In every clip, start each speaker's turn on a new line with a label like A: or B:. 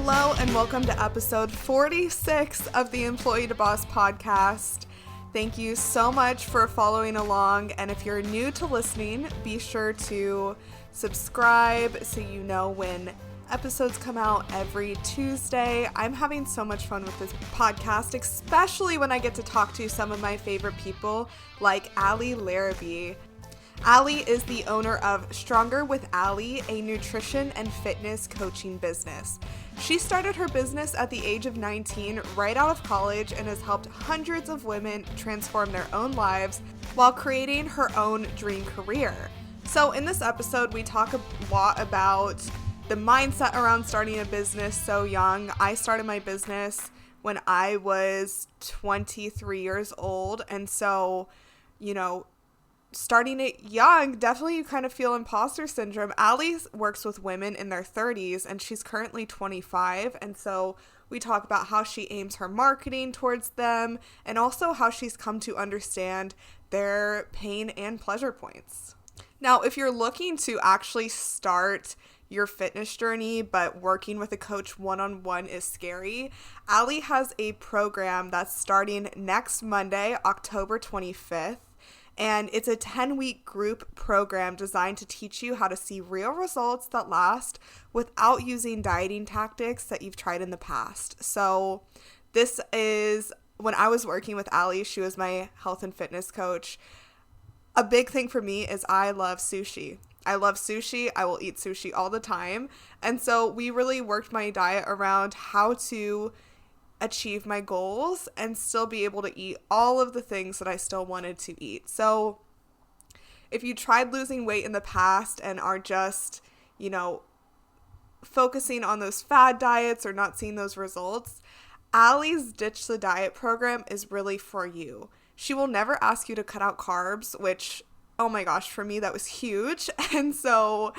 A: Hello and welcome to episode 46 of the Employee to Boss podcast. Thank you so much for following along, and if you're new to listening, be sure to subscribe so you know when episodes come out every Tuesday. I'm having so much fun with this podcast, especially when I get to talk to some of my favorite people like Ali Larrabee. Ali is the owner of Stronger with Ali, a nutrition and fitness coaching business. She started her business at the age of 19, right out of college, and has helped hundreds of women transform their own lives while creating her own dream career. So in this episode, we talk a lot about the mindset around starting a business so young. I started my business when I was 23 years old, and so, starting it young, definitely you kind of feel imposter syndrome. Ali works with women in their 30s and she's currently 25. And so we talk about how she aims her marketing towards them and also how she's come to understand their pain and pleasure points. Now, if you're looking to actually start your fitness journey, but working with a coach one-on-one is scary, Ali has a program that's starting next Monday, October 25th. And it's a 10-week group program designed to teach you how to see real results that last without using dieting tactics that you've tried in the past. So this is, when I was working with Ali, she was my health and fitness coach. A big thing for me is I love sushi. I love sushi. I will eat sushi all the time. And so we really worked my diet around how to achieve my goals and still be able to eat all of the things that I still wanted to eat. So if you tried losing weight in the past and are just, focusing on those fad diets or not seeing those results, Ali's Ditch the Diet program is really for you. She will never ask you to cut out carbs, which, oh my gosh, for me, that was huge. And so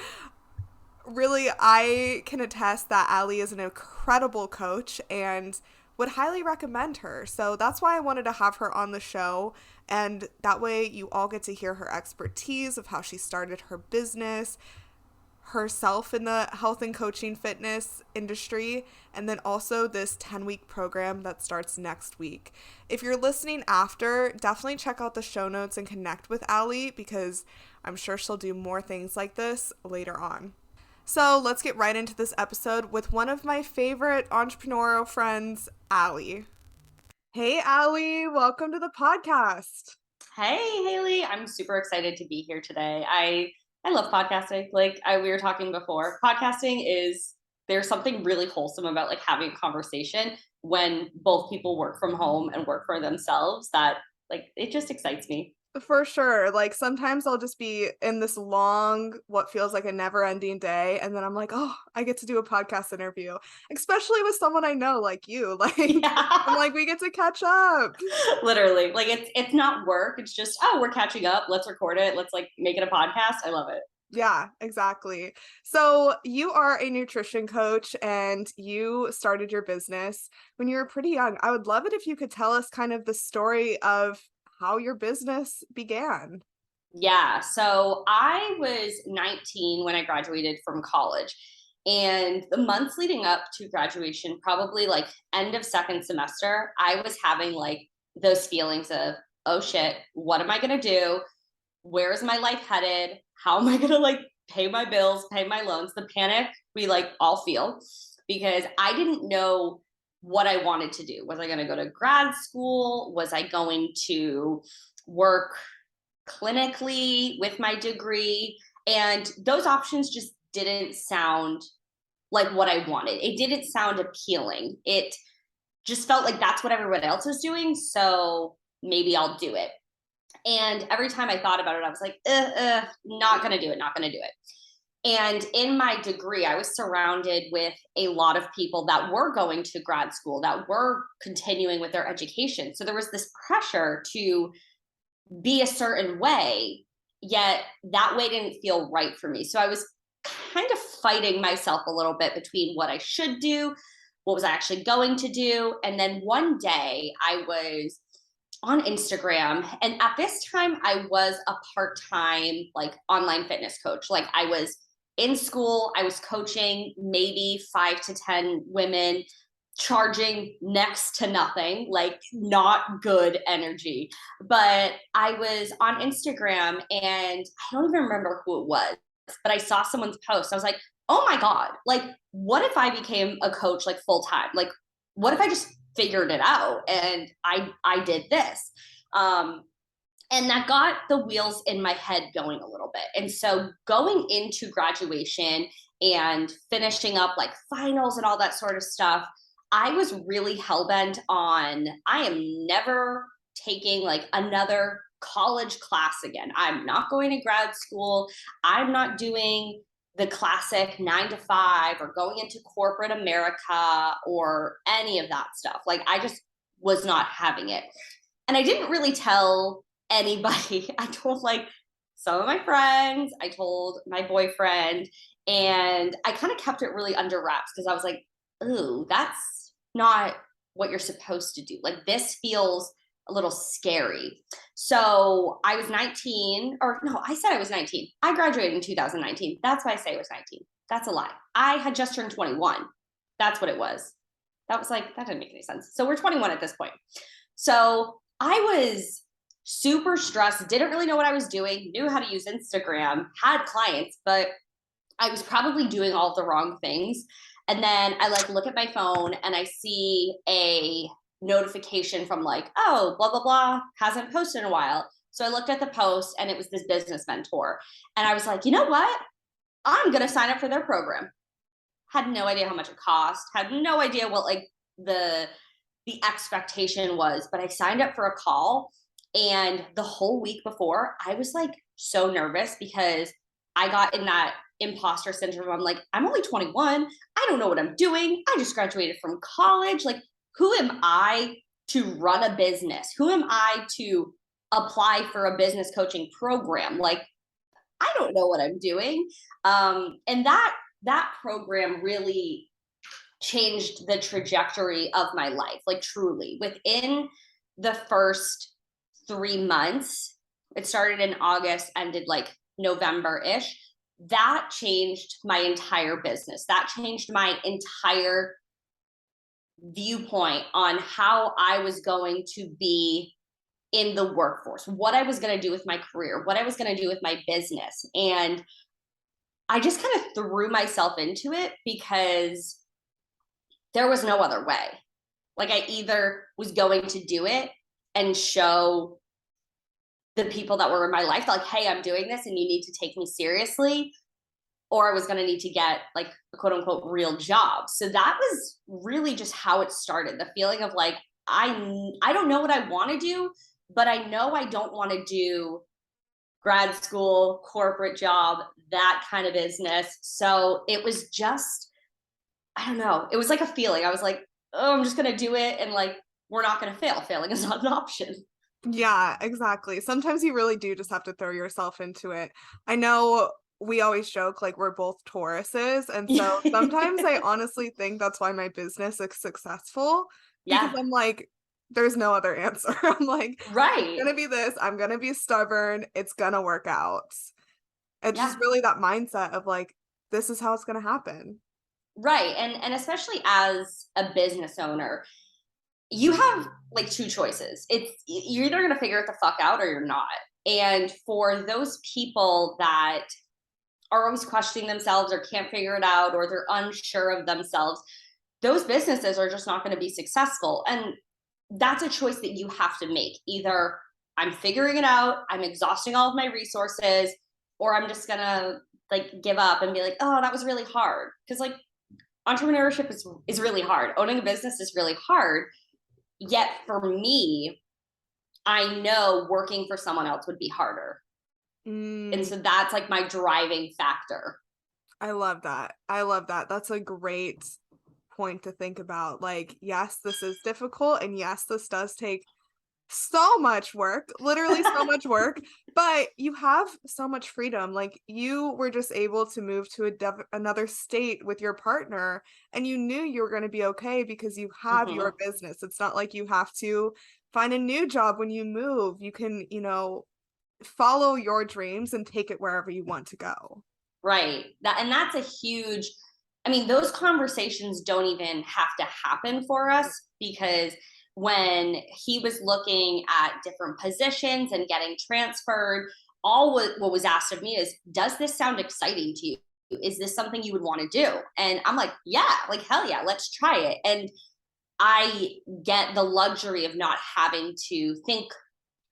A: really, I can attest that Ali is an incredible coach and would highly recommend her. So that's why I wanted to have her on the show. And that way you all get to hear her expertise of how she started her business, herself in the health and coaching fitness industry, and then also this 10-week program that starts next week. If you're listening after, definitely check out the show notes and connect with Ali because I'm sure she'll do more things like this later on. So let's get right into this episode with one of my favorite entrepreneurial friends, Ali. Hey, Ali, welcome to the podcast.
B: Hey, Haley. I'm super excited to be here today. I love podcasting. We were talking before, there's something really wholesome about having a conversation when both people work from home and work for themselves that it just excites me.
A: For sure. Sometimes I'll just be in this long, what feels like a never-ending day, and then I'm like, oh, I get to do a podcast interview, especially with someone I know like you.
B: Yeah.
A: I'm like, we get to catch up.
B: Literally. It's not work. It's just, oh, we're catching up. Let's record it. Let's make it a podcast. I love it.
A: Yeah, exactly. So you are a nutrition coach and you started your business when you were pretty young. I would love it if you could tell us kind of the story of how your business began.
B: Yeah. So I was 19 when I graduated from college. And the months leading up to graduation, probably end of second semester, I was having those feelings of, oh shit, what am I going to do? Where is my life headed? How am I going to pay my bills, pay my loans? The panic we all feel because I didn't know what I wanted to do. Was I going to go to grad school? Was I going to work clinically with my degree? And those options just didn't sound like what I wanted. It didn't sound appealing. It just felt like that's what everyone else was doing. So maybe I'll do it. And every time I thought about it, I was like, not going to do it, not going to do it. And in my degree, I was surrounded with a lot of people that were going to grad school, that were continuing with their education. So there was this pressure to be a certain way, yet that way didn't feel right for me. So I was kind of fighting myself a little bit between what I should do, what was I actually going to do. And then one day I was on Instagram, and at this time I was a part-time online fitness coach. I was in school, I was coaching maybe 5 to 10 women, charging next to nothing, like not good energy. But I was on Instagram and I don't even remember who it was, but I saw someone's post. I was like, oh my God, like, what if I became a coach like full time? Like, what if I just figured it out and I did this? Um, and that got the wheels in my head going a little bit. And so going into graduation and finishing up like finals and all that sort of stuff, I was really hell-bent on I am never taking like another college class again. I'm not going to grad school. I'm not doing the classic 9 to 5 or going into corporate America or any of that stuff. Like I just was not having it. And I didn't really tell anybody. I told like some of my friends, I told my boyfriend, and I kind of kept it really under wraps because I was like, ooh, that's not what you're supposed to do. Like this feels a little scary. So I was 19, or no, I said I was 19. I graduated in 2019. That's why I say I was 19. That's a lie. I had just turned 21. That's what it was. That was like, that didn't make any sense. So we're 21 at this point. So I was super stressed, didn't really know what I was doing, knew how to use Instagram, had clients, but I was probably doing all of the wrong things. And then I like look at my phone and I see a notification from like, oh, blah, blah, blah, hasn't posted in a while. So I looked at the post and it was this business mentor. And I was like, you know what? I'm going to sign up for their program. Had no idea how much it cost, had no idea what like the expectation was, but I signed up for a call. And the whole week before, I was like so nervous because I got in that imposter syndrome. I'm like, I'm only 21. I don't know what I'm doing. I just graduated from college. Like, who am I to run a business? Who am I to apply for a business coaching program? Like, I don't know what I'm doing. And that program really changed the trajectory of my life, like truly. Within the first 3 months, it started in August, ended like November-ish. That changed my entire business. That changed my entire viewpoint on how I was going to be in the workforce, what I was going to do with my career, what I was going to do with my business. And I just kind of threw myself into it because there was no other way. Like I either was going to do it and show the people that were in my life like, hey, I'm doing this and you need to take me seriously, or I was going to need to get like a quote unquote real job. So that was really just how it started. The feeling of like, I don't know what I want to do, but I know I don't want to do grad school, corporate job, that kind of business. So it was just, I don't know. It was like a feeling. I was like, oh, I'm just going to do it. And like, we're not going to fail. Failing is not an option.
A: Yeah, exactly. Sometimes you really do just have to throw yourself into it. I know we always joke like we're both Tauruses, and so sometimes I honestly think that's why my business is successful because
B: Yeah.
A: I'm like, there's no other answer. I'm like, it's
B: Right.
A: gonna be this, I'm gonna be stubborn, it's gonna work out. It's just
B: Yeah.
A: really that mindset of like, this is how it's gonna happen.
B: Right. And especially as a business owner, you have like two choices. It's you're either going to figure it the fuck out or you're not. And for those people that are always questioning themselves or can't figure it out or they're unsure of themselves, those businesses are just not going to be successful. And that's a choice that you have to make. Either I'm figuring it out, I'm exhausting all of my resources, or I'm just going to like give up and be like, oh, that was really hard. Because like entrepreneurship is really hard. Owning a business is really hard. Yet for me, I know working for someone else would be harder. And
A: Mm,
B: so that's like my driving factor.
A: I love that. I love that. That's a great point to think about. Like, yes, this is difficult, and yes, this does take so much work, literally so much work, but you have so much freedom. Like you were just able to move to another state with your partner and you knew you were going to be okay because you have
B: Mm-hmm.
A: your business. It's not like you have to find a new job when you move. You can, follow your dreams and take it wherever you want to go.
B: Right. And that's a huge, I mean, those conversations don't even have to happen for us, because when he was looking at different positions and getting transferred, what was asked of me is, does this sound exciting to you? Is this something you would want to do? And I'm like, yeah, like, hell yeah, let's try it. And I get the luxury of not having to think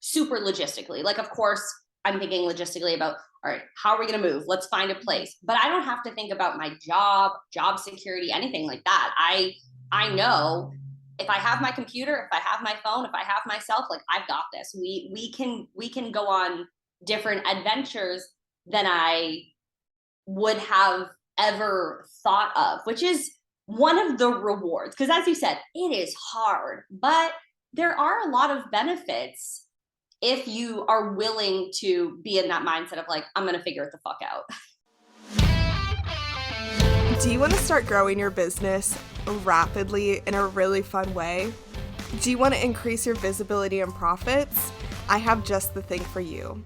B: super logistically. Like, of course, I'm thinking logistically about, all right, how are we going to move? Let's find a place. But I don't have to think about my job security, anything like that. I know if I have my computer, if I have my phone, if I have myself, like, I've got this. We can go on different adventures than I would have ever thought of, which is one of the rewards. Because as you said, it is hard, but there are a lot of benefits if you are willing to be in that mindset of like, I'm going to figure it the fuck out.
A: Do you want to start growing your business rapidly in a really fun way? Do you want to increase your visibility and profits? I have just the thing for you.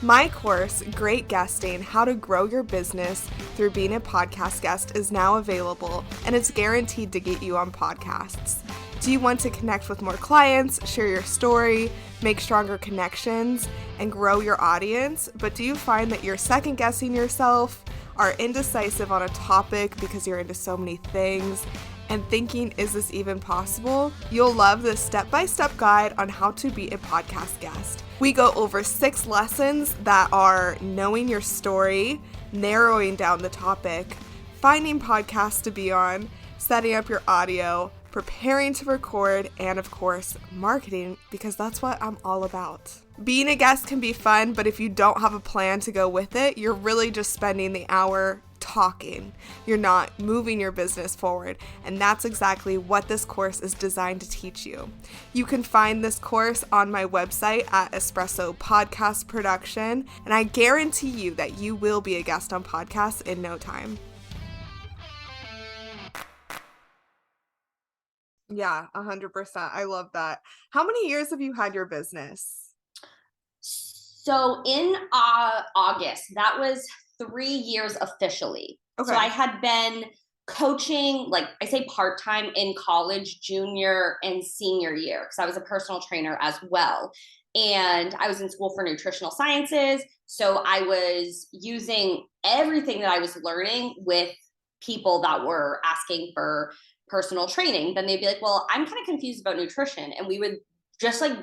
A: My course, Great Guesting: How to Grow Your Business Through Being a Podcast Guest, is now available, and it's guaranteed to get you on podcasts. Do you want to connect with more clients, share your story, make stronger connections, and grow your audience? But do you find that you're second guessing yourself, are indecisive on a topic because you're into so many things, and thinking, is this even possible? You'll love this step-by-step guide on how to be a podcast guest. We go over 6 lessons that are knowing your story, narrowing down the topic, finding podcasts to be on, setting up your audio, preparing to record, and of course, marketing, because that's what I'm all about. Being a guest can be fun, but if you don't have a plan to go with it, you're really just spending the hour talking. You're not moving your business forward, and that's exactly what this course is designed to teach you. You can find this course on my website at Espresso Podcast Production, and I guarantee you that you will be a guest on podcasts in no time. Yeah, 100%. I love that. How many years have you had your business?
B: So in August, that was 3 years officially.
A: Okay.
B: So I had been coaching, like I say, part-time in college, junior and senior year, because I was a personal trainer as well. And I was in school for nutritional sciences. So I was using everything that I was learning with people that were asking for personal training. Then they'd be like, well, I'm kind of confused about nutrition. And we would just like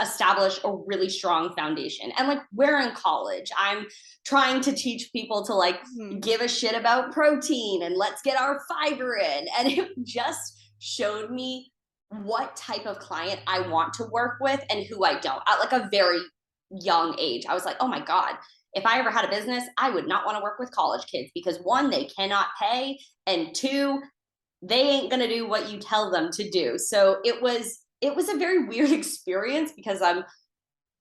B: establish a really strong foundation. And like, we're in college, I'm trying to teach people to like give a shit about protein and let's get our fiber in. And it just showed me what type of client I want to work with and who I don't. At like a very young age, I was like, oh my God, if I ever had a business, I would not want to work with college kids, because 1, they cannot pay, and 2, they ain't going to do what you tell them to do. So it was a very weird experience, because I'm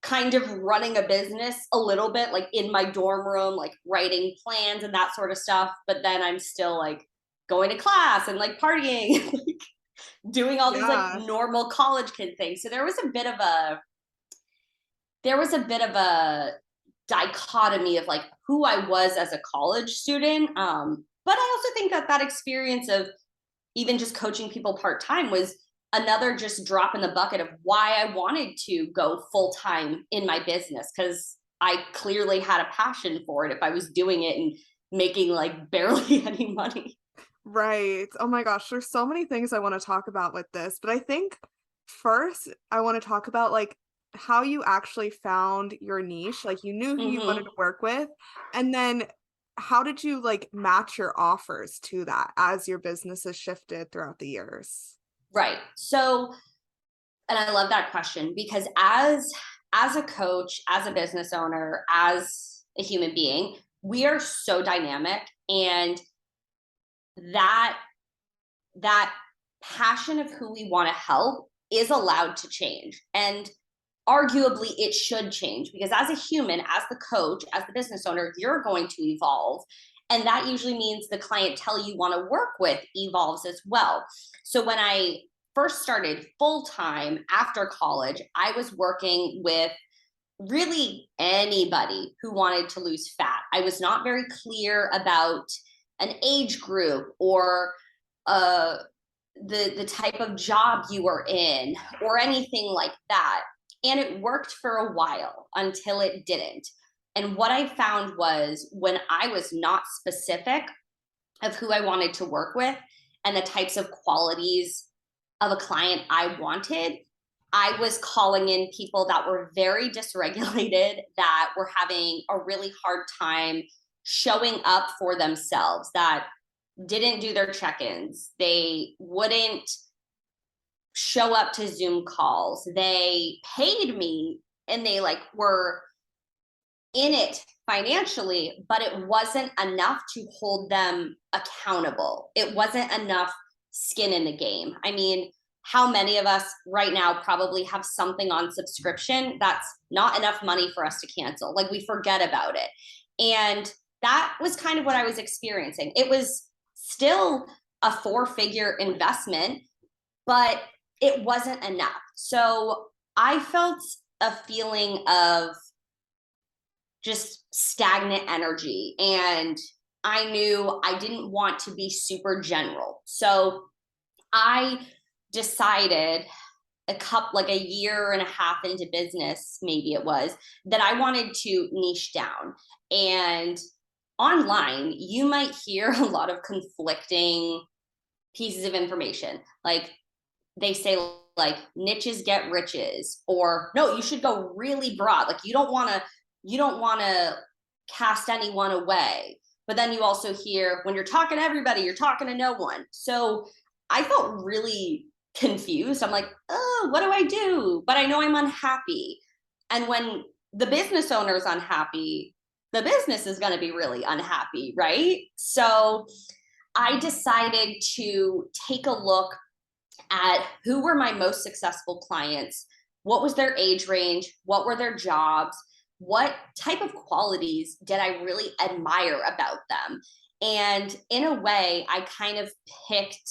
B: kind of running a business a little bit like in my dorm room, like writing plans and that sort of stuff. But then I'm still like going to class and like partying, like doing all these like normal college kid things. So there was a bit of a dichotomy of like who I was as a college student. But I also think that experience of even just coaching people part-time was another just drop in the bucket of why I wanted to go full-time in my business, because I clearly had a passion for it if I was doing it and making like barely any money.
A: Right. Oh my gosh, there's so many things I want to talk about with this, but I think first I want to talk about like how you actually found your niche, like you knew who you wanted to work with, and then how did you like match your offers to that as your business has shifted throughout the years?
B: Right. So, and I love that question, because as a coach, as a business owner, as a human being, we are so dynamic, and that passion of who we want to help is allowed to change. And arguably it should change, because as a human, as the coach, as the business owner, you're going to evolve. And that usually means the clientele you want to work with evolves as well. So when I first started full-time after college, I was working with really anybody who wanted to lose fat. I was not very clear about an age group or uh, the type of job you were in or anything like that. And it worked for a while until it didn't. And what I found was when I was not specific of who I wanted to work with and the types of qualities of a client I wanted, I was calling in people that were very dysregulated, that were having a really hard time showing up for themselves, that didn't do their check-ins. They wouldn't show up to Zoom calls. They paid me and they like were in it financially, but it wasn't enough to hold them accountable. It wasn't enough skin in the game. I mean, how many of us right now probably have something on subscription that's not enough money for us to cancel? Like we forget about it. And that was kind of what I was experiencing. It was still a 4-figure investment, but it wasn't enough. So I felt a feeling of just stagnant energy. And I knew I didn't want to be super general. So I decided like a year and a half into business, maybe it was, that I wanted to niche down. And online, you might hear a lot of conflicting pieces of information. Like they say like niches get riches, or no, you should go really broad. Like you don't want to cast anyone away. But then you also hear when you're talking to everybody, you're talking to no one. So I felt really confused. I'm like, oh, what do I do? But I know I'm unhappy. And when the business owner is unhappy, the business is going to be really unhappy, right? So I decided to take a look at who were my most successful clients, what was their age range, what were their jobs, what type of qualities did I really admire about them. And in a way, I kind of picked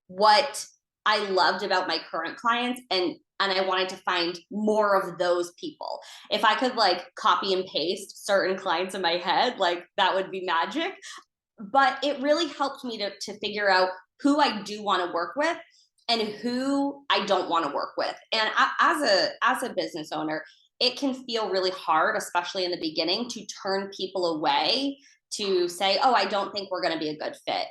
B: what I loved about my current clients, and I wanted to find more of those people. If I could like copy and paste certain clients in my head, like that would be magic. But it really helped me to figure out who I do want to work with and who I don't want to work with. And as a business owner, it can feel really hard, especially in the beginning, to turn people away, to say, oh, I don't think we're going to be a good fit.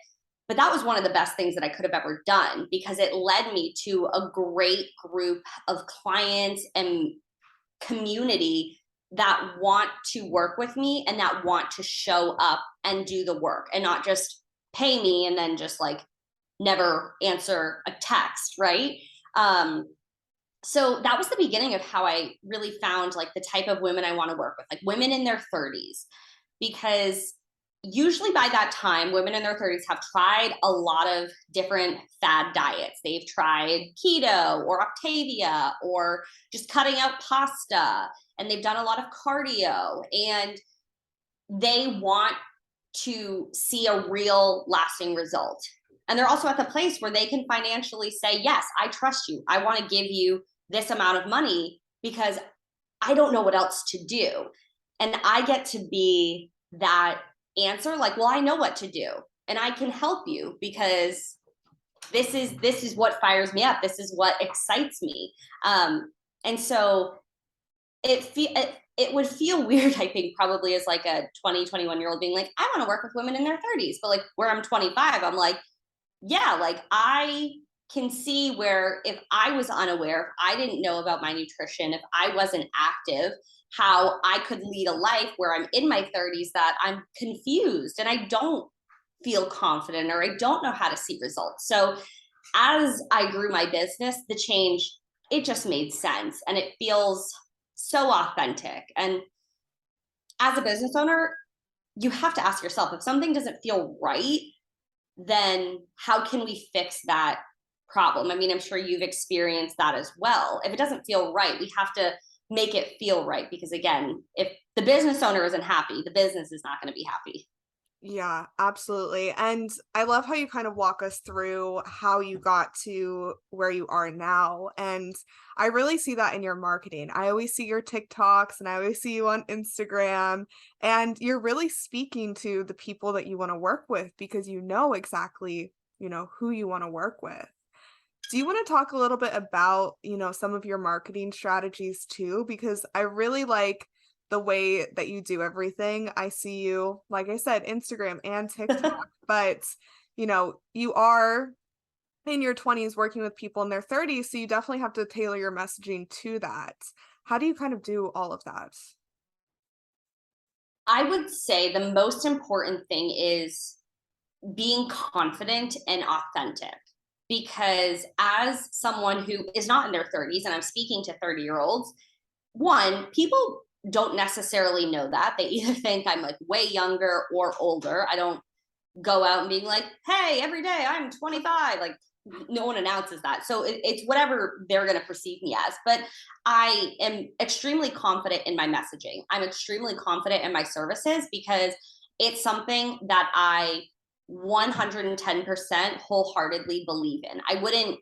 B: But that was one of the best things that I could have ever done, because it led me to a great group of clients and community that want to work with me and that want to show up and do the work and not just pay me and then just like never answer a text, right? So that was the beginning of how I really found like the type of women I want to work with, like women in their 30s, because usually by that time, women in their 30s have tried a lot of different fad diets. They've tried keto or Octavia or just cutting out pasta, and they've done a lot of cardio, and they want to see a real lasting result. And they're also at the place where they can financially say, yes, I trust you. I want to give you this amount of money because I don't know what else to do. And I get to be that answer, like, well, I know what to do and I can help you because this is what fires me up. This is what excites me. And so it would feel weird, I think, probably as like a 21-year-old being like, I want to work with women in their 30s. But like where I'm 25, I'm like, yeah, like I can see where if I was unaware, if I didn't know about my nutrition, if I wasn't active, how I could lead a life where I'm in my 30s that I'm confused and I don't feel confident or I don't know how to see results. So as I grew my business, the change, it just made sense and it feels so authentic. And as a business owner, you have to ask yourself, if something doesn't feel right, then how can we fix that problem? I mean, I'm sure you've experienced that as well. If it doesn't feel right, we have to make it feel right, because again, if the business owner isn't happy, the business is not going to be happy.
A: Yeah, absolutely. And I love how you kind of walk us through how you got to where you are now. And I really see that in your marketing. I always see your TikToks and I always see you on Instagram, and you're really speaking to the people that you want to work with because you know exactly, who you want to work with. Do you want to talk a little bit about, some of your marketing strategies too? Because I really like the way that you do everything. I see you, like I said, Instagram and TikTok, but you are in your 20s working with people in their 30s, so you definitely have to tailor your messaging to that. How do you kind of do all of that?
B: I would say the most important thing is being confident and authentic. Because as someone who is not in their 30s, and I'm speaking to 30-year-olds, one, people don't necessarily know that. They either think I'm like way younger or older. I don't go out and being like, hey, every day I'm 25. Like, no one announces that. So it's whatever they're going to perceive me as. But I am extremely confident in my messaging. I'm extremely confident in my services because it's something that I 110% wholeheartedly believe in. I wouldn't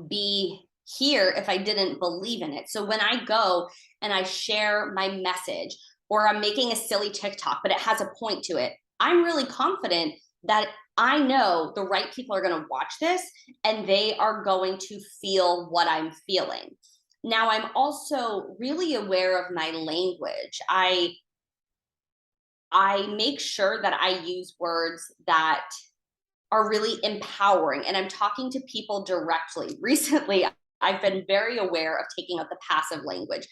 B: be here if I didn't believe in it. So when I go and I share my message, or I'm making a silly TikTok, but it has a point to it, I'm really confident that I know the right people are going to watch this and they are going to feel what I'm feeling. Now, I'm also really aware of my language. I make sure that I use words that are really empowering, and I'm talking to people directly. Recently, I've been very aware of taking up the passive language.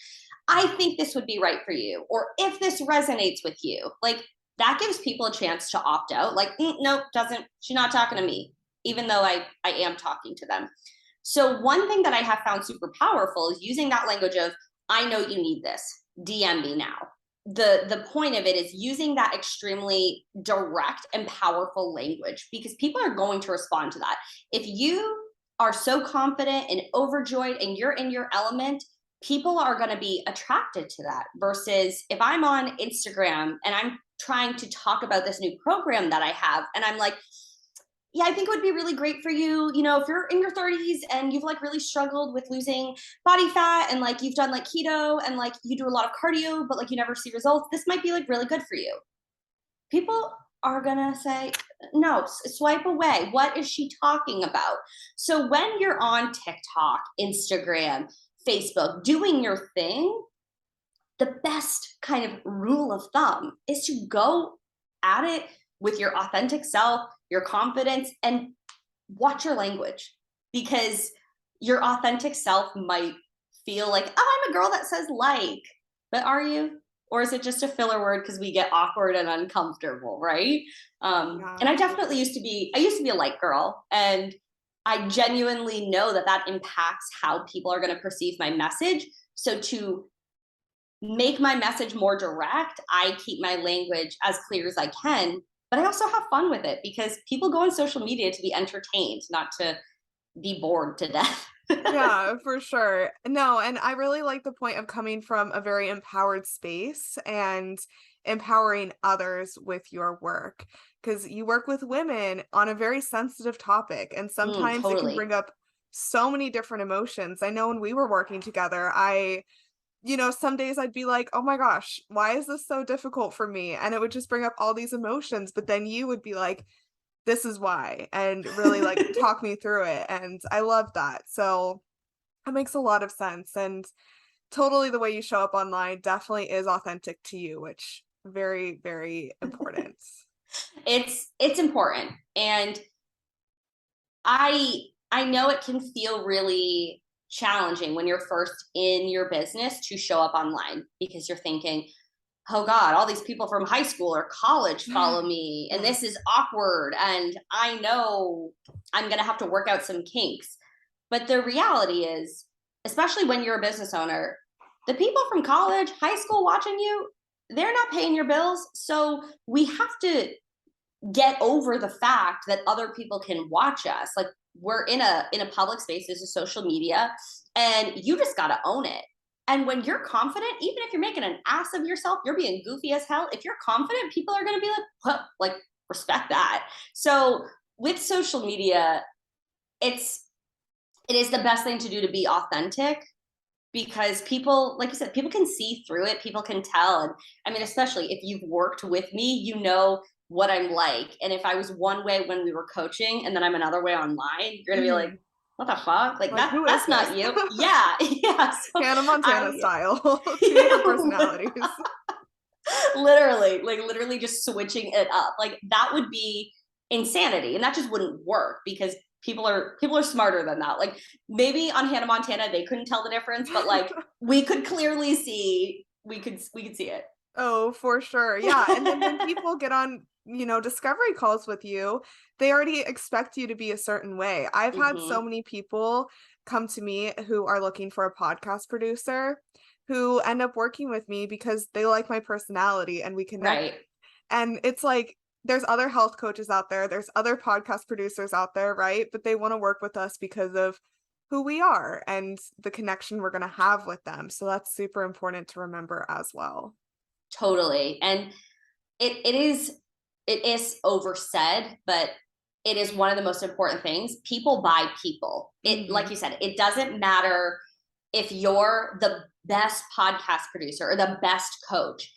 B: I think this would be right for you, or if this resonates with you. Like, that gives people a chance to opt out. Like, nope, doesn't, she's not talking to me, even though I am talking to them. So one thing that I have found super powerful is using that language of, I know you need this, DM me now. The point of it is using that extremely direct and powerful language, because people are going to respond to that. If you are so confident and overjoyed and you're in your element, people are going to be attracted to that. Versus if I'm on Instagram and I'm trying to talk about this new program that I have, and I'm like, yeah, I think it would be really great for you, if you're in your 30s and you've like really struggled with losing body fat, and like you've done like keto and like you do a lot of cardio, but like you never see results, this might be like really good for you. People are gonna say, no, swipe away. What is she talking about? So when you're on TikTok, Instagram, Facebook, doing your thing, the best kind of rule of thumb is to go at it with your authentic self, your confidence, and watch your language, because your authentic self might feel like, oh, I'm a girl that says like, but are you? Or is it just a filler word because we get awkward and uncomfortable, right?
A: Yeah.
B: And I used to be a like girl, and I genuinely know that that impacts how people are going to perceive my message. So to make my message more direct, I keep my language as clear as I can, but I also have fun with it because people go on social media to be entertained, not to be bored to death.
A: Yeah, for sure. No, and I really like the point of coming from a very empowered space and empowering others with your work, because you work with women on a very sensitive topic, and sometimes it can
B: Totally.
A: bring up so many different emotions. I know when we were working together, some days I'd be like, oh my gosh, why is this so difficult for me? And it would just bring up all these emotions, but then you would be like, this is why, and really like talk me through it. And I love that. So that makes a lot of sense. And totally the way you show up online definitely is authentic to you, which very, very important.
B: It's important. And I know it can feel really challenging when you're first in your business to show up online, because you're thinking, oh God, all these people from high school or college follow me, and
A: Yeah.
B: this is awkward. And I know I'm going to have to work out some kinks. But the reality is, especially when you're a business owner, the people from college, high school watching you, they're not paying your bills. So we have to get over the fact that other people can watch us. Like, we're in a public space, this is social media, and you just got to own it. And when you're confident, even if you're making an ass of yourself, you're being goofy as hell. If you're confident, people are going to be like, well, like, respect that. So with social media, it is the best thing to do to be authentic, because people, like you said, people can see through it. People can tell. And I mean, especially if you've worked with me, you know what I'm like. And if I was one way when we were coaching and then I'm another way online, you're gonna be like, what the fuck? Like,
A: Like, who is
B: that's
A: this?
B: not you. Yeah. Yeah. So
A: Hannah Montana
B: I
A: style. Two different personalities.
B: literally just switching it up. Like, that would be insanity. And that just wouldn't work, because people are smarter than that. Like, maybe on Hannah Montana they couldn't tell the difference, but like, we could clearly see, we could see it.
A: Oh, for sure. Yeah. And then when people get on, discovery calls with you, they already expect you to be a certain way. I've had so
B: Hmm.
A: many people come to me who are looking for a podcast producer who end up working with me because they like my personality and we connect.
B: Right.
A: And it's like, there's other health coaches out there, there's other podcast producers out there, right? But they want to work with us because of who we are and the connection we're going to have with them. So that's super important to remember as well.
B: Totally. And it is oversaid, but it is one of the most important things. People buy people. It, like
A: Mhm.
B: you said, it doesn't matter if you're the best podcast producer or the best coach.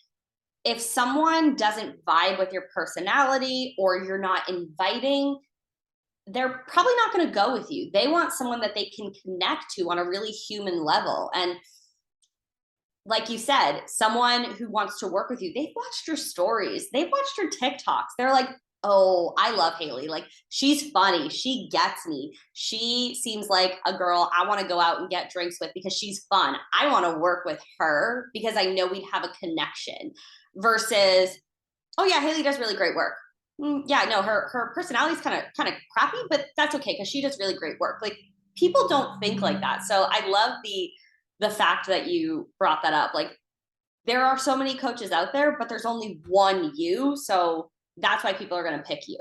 B: If someone doesn't vibe with your personality, or you're not inviting, they're probably not going to go with you. They want someone that they can connect to on a really human level. And like you said, someone who wants to work with you, they've watched your stories, they've watched your TikToks. They're like, oh, I love Haley. Like, she's funny. She gets me. She seems like a girl I want to go out and get drinks with because she's fun. I want to work with her because I know we'd have a connection. Versus, oh yeah, Haley does really great work. Yeah, no, her personality's kind of crappy, but that's okay because she does really great work. Like, people don't think like that. So I love the fact that you brought that up. Like, there are so many coaches out there, but there's only one you. So that's why people are going to pick you.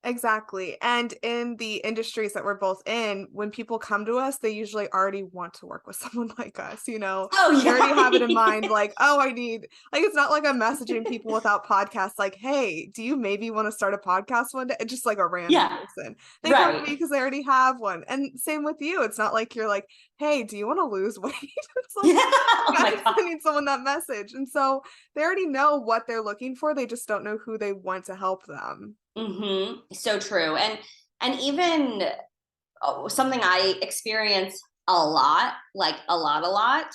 A: Exactly. And in the industries that we're both in, when people come to us, they usually already want to work with someone like us, you know?
B: Oh
A: They already have it in mind,
B: yeah.
A: like, oh, I need, like, it's not like I'm messaging people without podcasts, like, hey, do you maybe want to start a podcast one day? It's just like a random
B: Yeah.
A: person. They come to me
B: Right.
A: because they already have one. And same with you. It's not like you're like, hey, do you want to lose weight? It's like,
B: Yeah. Oh
A: I'm
B: my
A: not
B: God.
A: sending someone that message. And so they already know what they're looking for. They just don't know who they want to help them.
B: So true. And even, something I experience a lot, like a lot.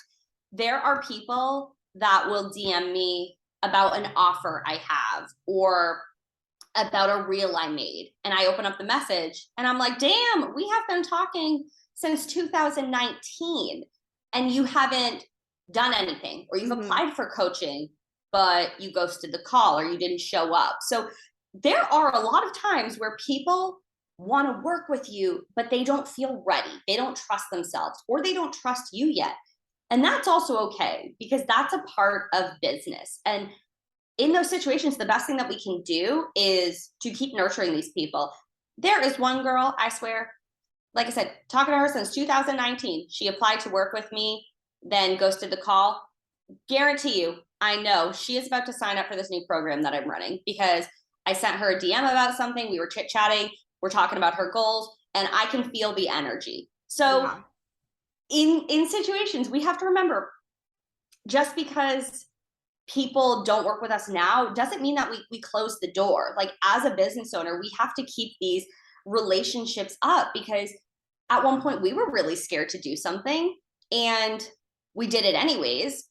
B: There are people that will DM me about an offer I have, or about a reel I made. And I open up the message and I'm like, damn, we have been talking since 2019 and you haven't done anything, or you've
A: Hmm.
B: applied for coaching, but you ghosted the call or you didn't show up. So there are a lot of times where people want to work with you, but they don't feel ready. They don't trust themselves, or they don't trust you yet. And that's also okay, because that's a part of business. And in those situations, the best thing that we can do is to keep nurturing these people. There is one girl, I swear, like I said, talking to her since 2019. She applied to work with me, then ghosted the call. Guarantee you, I know she is about to sign up for this new program that I'm running, because I sent her a DM about something. We were chit chatting, we're talking about her goals, and I can feel the energy. So
A: Yeah.
B: in situations, we have to remember, just because people don't work with us now doesn't mean that we close the door. Like, as a business owner, we have to keep these relationships up, because at one point we were really scared to do something and we did it anyways.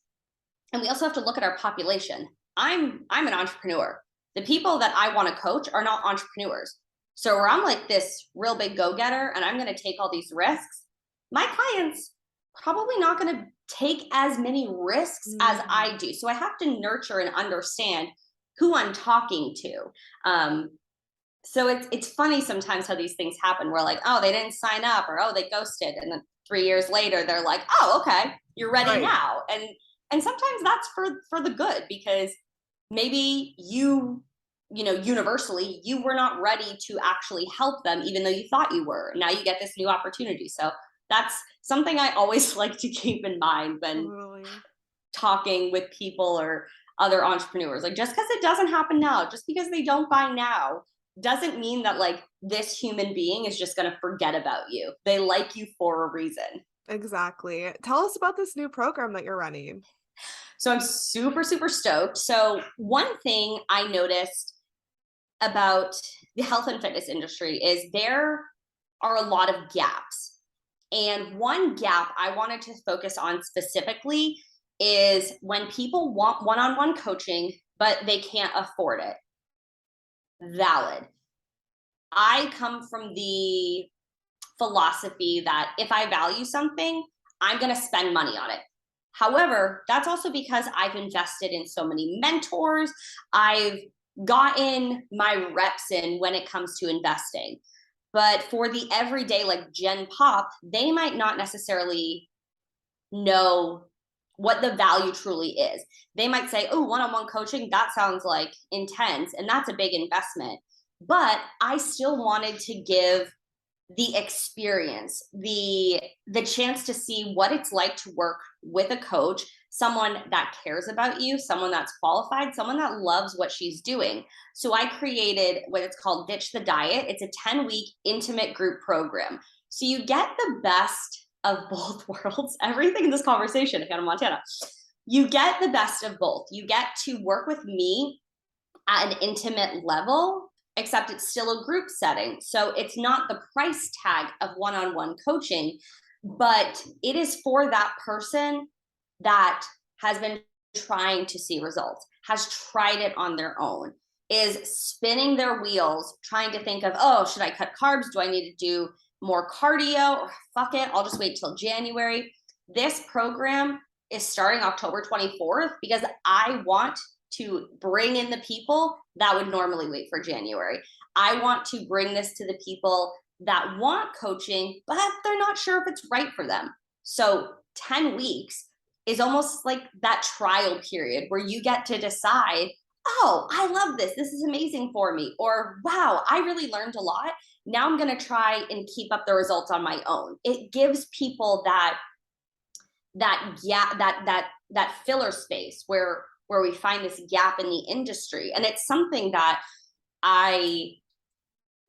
B: And we also have to look at our population. I'm an entrepreneur. The people that I want to coach are not entrepreneurs. So where I'm like this real big go-getter and I'm going to take all these risks, my clients probably not going to take as many risks as
A: Mhm.
B: I do. So I have to nurture and understand who I'm talking to. Um, so it's funny sometimes how these things happen. We're like, oh, they didn't sign up, or oh, they ghosted, and then 3 years later they're like, oh, okay, you're ready
A: Right.
B: now. And sometimes that's for the good, because maybe universally you were not ready to actually help them, even though you thought you were. Now you get this new opportunity. So That's something I always like to keep in mind when
A: Totally.
B: talking with people or other entrepreneurs. Like, just because it doesn't happen now, just because they don't buy now, doesn't mean that like this human being is just going to forget about you. They like you for a reason.
A: Exactly. Tell us about this new program that you're running.
B: So I'm super, super stoked. So, one thing I noticed about the health and fitness industry is there are a lot of gaps. And one gap I wanted to focus on specifically is when people want one on one coaching, but they can't afford it. Valid. I come from the philosophy that if I value something, I'm going to spend money on it. However, that's also because I've invested in so many mentors. I've gotten my reps in when it comes to investing. But for the everyday, like Gen Pop, they might not necessarily know what the value truly is. They might say, oh, one on one coaching, that sounds like intense, and that's a big investment. But I still wanted to give the experience, the chance to see what it's like to work with a coach, someone that cares about you, someone that's qualified, someone that loves what she's doing. So I created what it's called Ditch the Diet. It's a 10-week intimate group program. So you get the best of both worlds. Everything in this conversation, Hannah Montana. You get the best of both. You get to work with me at an intimate level, except it's still a group setting. So it's not the price tag of one on one coaching, but it is for that person that has been trying to see results, has tried it on their own, is spinning their wheels, trying to think of, oh, should I cut carbs? Do I need to do more cardio? Or fuck it, I'll just wait till January. This program is starting October 24th because I want to bring in the people that would normally wait for January. I want to bring this to the people that want coaching, but they're not sure if it's right for them. So 10 weeks is almost like that trial period where you get to decide, oh, I love this. This is amazing for me. Or, wow, I really learned a lot. Now I'm going to try and keep up the results on my own. It gives people that filler space where we find this gap in the industry. And it's something that it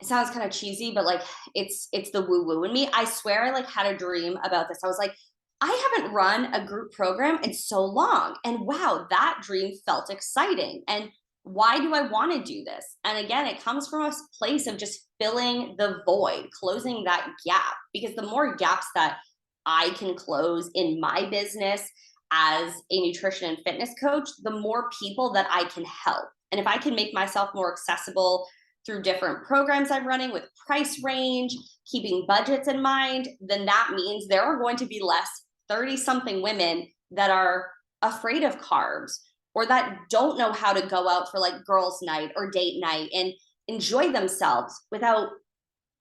B: sounds kind of cheesy, but like it's the woo woo in me. I swear I like had a dream about this. I was like, I haven't run a group program in so long. And wow, that dream felt exciting. And why do I want to do this? And again, it comes from a place of just filling the void, closing that gap, because the more gaps that I can close in my business as a nutrition and fitness coach, the more people that I can help. And if I can make myself more accessible through different programs I'm running with price range, keeping budgets in mind, then that means there are going to be less 30 something women that are afraid of carbs or that don't know how to go out for like girls' night or date night and enjoy themselves without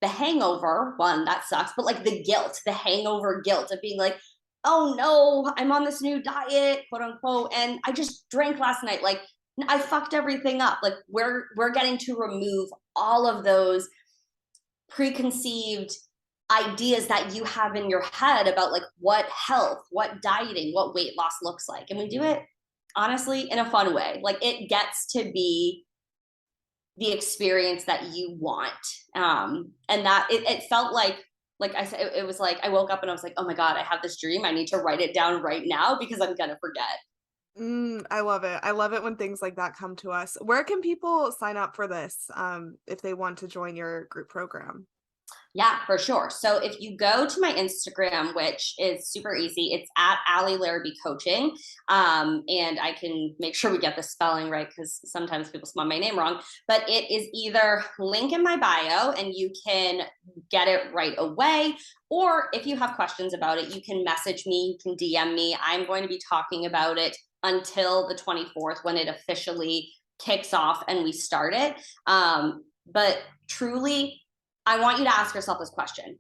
B: the hangover. One, that sucks, but like the guilt, the hangover guilt of being like, oh no, I'm on this new diet, quote unquote, and I just drank last night. Like I fucked everything up. Like we're getting to remove all of those preconceived ideas that you have in your head about like what health, what dieting, what weight loss looks like. And we do it honestly in a fun way. Like it gets to be the experience that you want. And that it felt like I said, it was like I woke up and I was like, oh my God, I have this dream. I need to write it down right now because I'm gonna forget.
A: I love it. I love it when things like that come to us. Where can people sign up for this if they want to join your group program?
B: Yeah, for sure. So if you go to my Instagram, which is super easy, it's at Ali Larrabee Coaching. And I can make sure we get the spelling right because sometimes people spell my name wrong. But it is either link in my bio and you can get it right away. Or if you have questions about it, you can message me, you can DM me. I'm going to be talking about it until the 24th when it officially kicks off and we start it. But truly, I want you to ask yourself this question.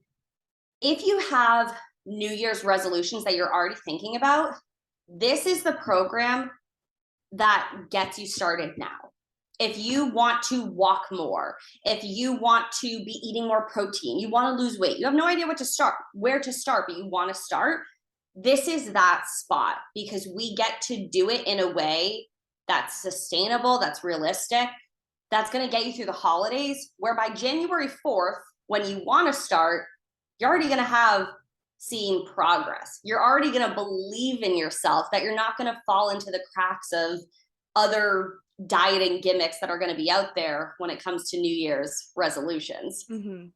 B: If you have New Year's resolutions that you're already thinking about, this is the program that gets you started now. If you want to walk more, if you want to be eating more protein, you want to lose weight, you have no idea where to start, but you want to start, this is that spot, because we get to do it in a way that's sustainable, that's realistic, that's going to get you through the holidays, where by January 4th, when you want to start, you're already going to have seen progress. You're already going to believe in yourself, that you're not going to fall into the cracks of other dieting gimmicks that are going to be out there when it comes to New Year's resolutions.
A: Mm-hmm.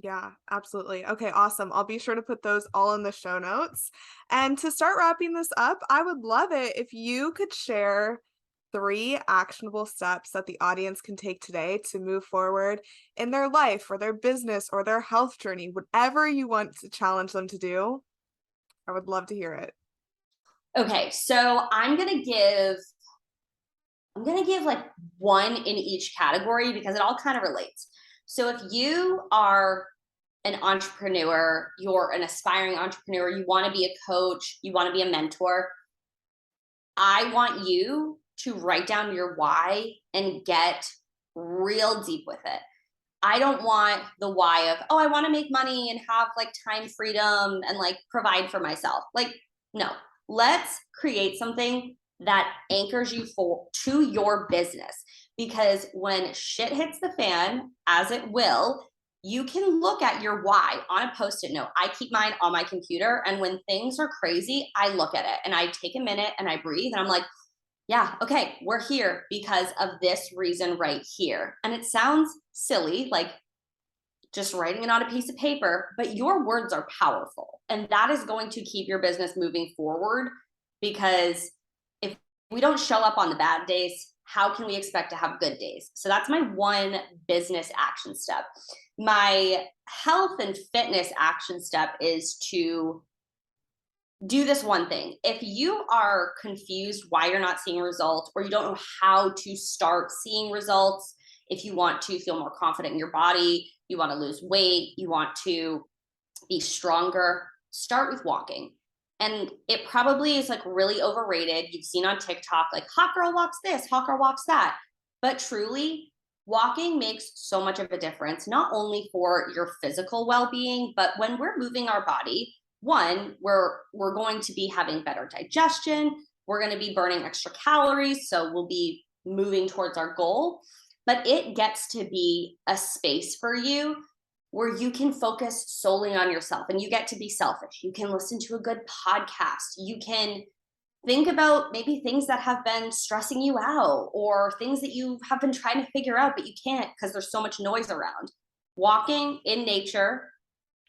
A: Yeah, absolutely. Okay, awesome. I'll be sure to put those all in the show notes. And to start wrapping this up, I would love it if you could share 3 actionable steps that the audience can take today to move forward in their life or their business or their health journey, whatever you want to challenge them to do. I would love to hear it.
B: Okay, so I'm gonna give like one in each category because it all kind of relates. So if you are an entrepreneur, you're an aspiring entrepreneur, you want to be a coach, you want to be a mentor, I want you to write down your why and get real deep with it. I don't want the why of, oh, I want to make money and have like time freedom and like provide for myself. Like, no, let's create something that anchors you to your business. Because when shit hits the fan, as it will, you can look at your why on a post-it note. I keep mine on my computer. And when things are crazy, I look at it and I take a minute and I breathe and I'm like, yeah, okay, we're here because of this reason right here. And it sounds silly, like just writing it on a piece of paper, but your words are powerful. And that is going to keep your business moving forward, because if we don't show up on the bad days, how can we expect to have good days? So that's my one business action step. My health and fitness action step is to do this one thing. If you are confused why you're not seeing results, or you don't know how to start seeing results, if you want to feel more confident in your body, you want to lose weight, you want to be stronger, start with walking. And it probably is like really overrated. You've seen on TikTok, like hot girl walks this, hot girl walks that. But truly, walking makes so much of a difference, not only for your physical well-being, but when we're moving our body, one, we're going to be having better digestion, we're going to be burning extra calories, so we'll be moving towards our goal. But it gets to be a space for you where you can focus solely on yourself, and you get to be selfish. You can listen to a good podcast. You can think about maybe things that have been stressing you out, or things that you have been trying to figure out, but you can't because there's so much noise around. Walking in nature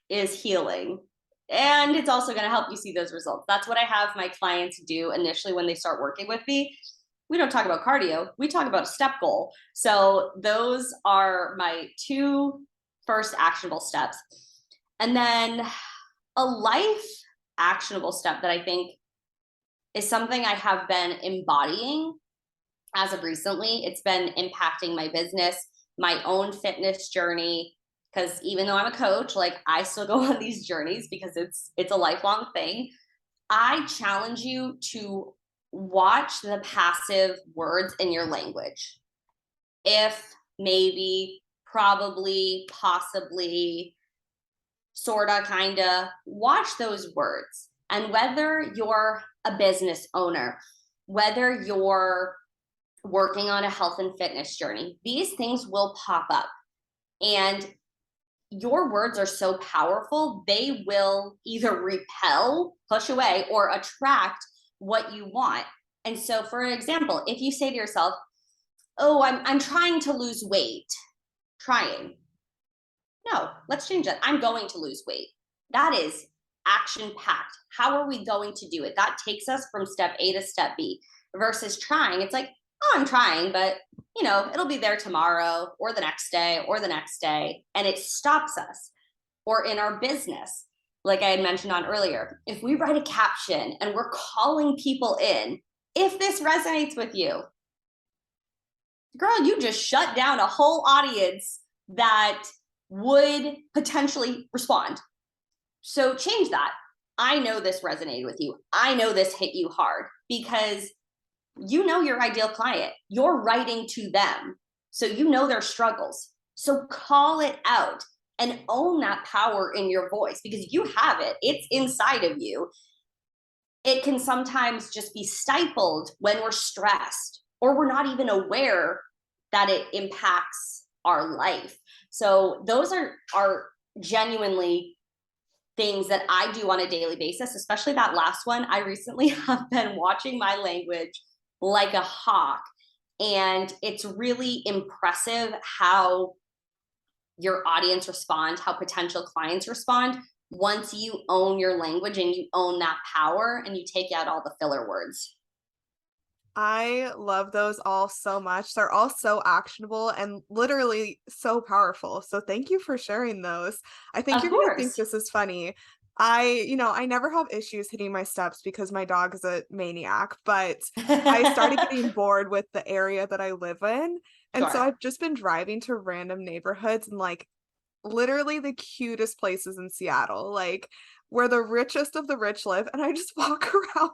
B: is healing. And it's also going to help you see those results. That's what I have my clients do initially when they start working with me. We don't talk about cardio, we talk about a step goal. So those are my 2 first actionable steps. And then a life actionable step that I think is something I have been embodying as of recently. It's been impacting my business, my own fitness journey, because even though I'm a coach, like I still go on these journeys because it's a lifelong thing. I challenge you to watch the passive words in your language. If, maybe, probably, possibly, sorta, kinda, watch those words. And whether you're a business owner, whether you're working on a health and fitness journey, these things will pop up. And your words are so powerful, they will either repel, push away, or attract what you want. And so, for example, if you say to yourself, oh, I'm trying to lose weight, trying. No, let's change that. I'm going to lose weight. That is action packed. How are we going to do it? That takes us from step A to step B, versus trying. It's like, oh, I'm trying, but it'll be there tomorrow or the next day or the next day. And it stops us. Or in our business, like I had mentioned on earlier, if we write a caption and we're calling people in, if this resonates with you, girl, you just shut down a whole audience that would potentially respond. So change that. I know this resonated with you. I know this hit you hard, because You know your ideal client. You're writing to them. So you know their struggles. So call it out and own that power in your voice because you have it. It's inside of you. It can sometimes just be stifled when we're stressed or we're not even aware that it impacts our life. So those are genuinely things that I do on a daily basis, especially that last one. I recently have been watching my language like a hawk, and it's really impressive how your audience respond, how potential clients respond once you own your language and you own that power and you take out all the filler words.
A: I love those all so much. They're all so actionable and literally so powerful. So thank you for sharing those. I think
B: Of
A: you're going to think
B: course.
A: this is funny. I never have issues hitting my steps because my dog is a maniac, but I started getting bored with the area that I live in. And so
B: Sure.
A: I've just been driving to random neighborhoods and like literally the cutest places in Seattle, like where the richest of the rich live, and I just walk around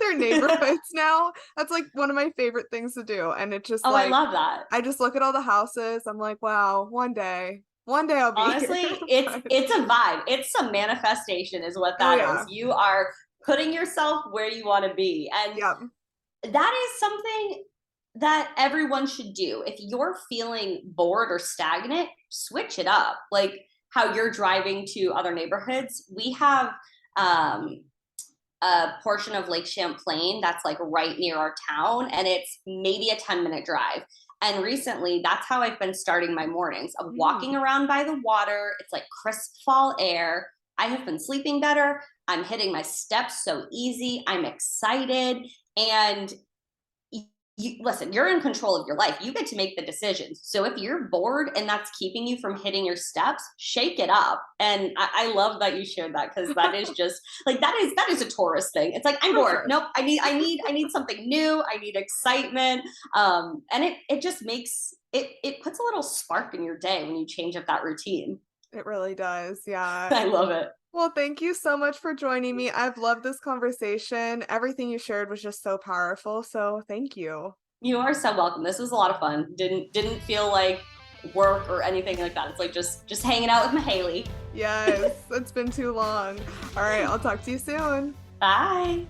A: their neighborhoods now. That's like one of my favorite things to do. And it just
B: Oh, I
A: like
B: love that.
A: I just look at all the houses. I'm like, wow, one day I'll be here.
B: Honestly, it's
A: But,
B: it's a vibe. It's some manifestation is what
A: oh
B: that is.
A: yeah.
B: You are putting yourself where you want to be. And
A: Yep.
B: that is something that everyone should do. If you're feeling bored or stagnant, switch it up. Like how you're driving to other neighborhoods. We have um, a portion of Lake Champlain that's like right near our town, and it's maybe a 10-minute drive. And recently, that's how I've been starting my mornings of walking
A: Mm.
B: around by the water. It's like crisp fall air. I have been sleeping better. I'm hitting my steps so easy. I'm excited. And listen, you're in control of your life. You get to make the decisions. So if you're bored and that's keeping you from hitting your steps, shake it up. And I love that you shared that because that is just like that is a tourist thing. It's like I'm
A: For
B: bored.
A: sure.
B: Nope. I need something new. I need excitement. And it just makes it puts a little spark in your day when you change up that routine.
A: It really does. Yeah.
B: I love it.
A: Well, thank you so much for joining me. I've loved this conversation. Everything you shared was just so powerful. So thank you.
B: You are so welcome. This was a lot of fun. Didn't feel like work or anything like that. It's like just hanging out with my Haley.
A: Yes, it's been too long. All right, I'll talk to you soon.
B: Bye.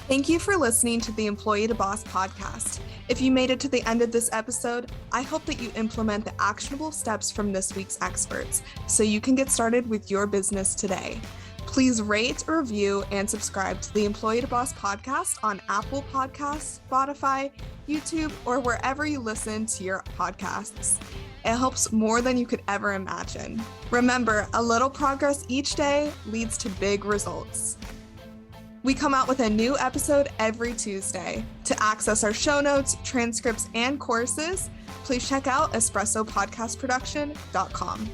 A: Thank you for listening to the Employee to Boss podcast. If you made it to the end of this episode, I hope that you implement the actionable steps from this week's experts so you can get started with your business today. Please rate, review, and subscribe to the Employee to Boss podcast on Apple Podcasts, Spotify, YouTube, or wherever you listen to your podcasts. It helps more than you could ever imagine. Remember, a little progress each day leads to big results. We come out with a new episode every Tuesday. To access our show notes, transcripts, and courses, please check out espressopodcastproduction.com.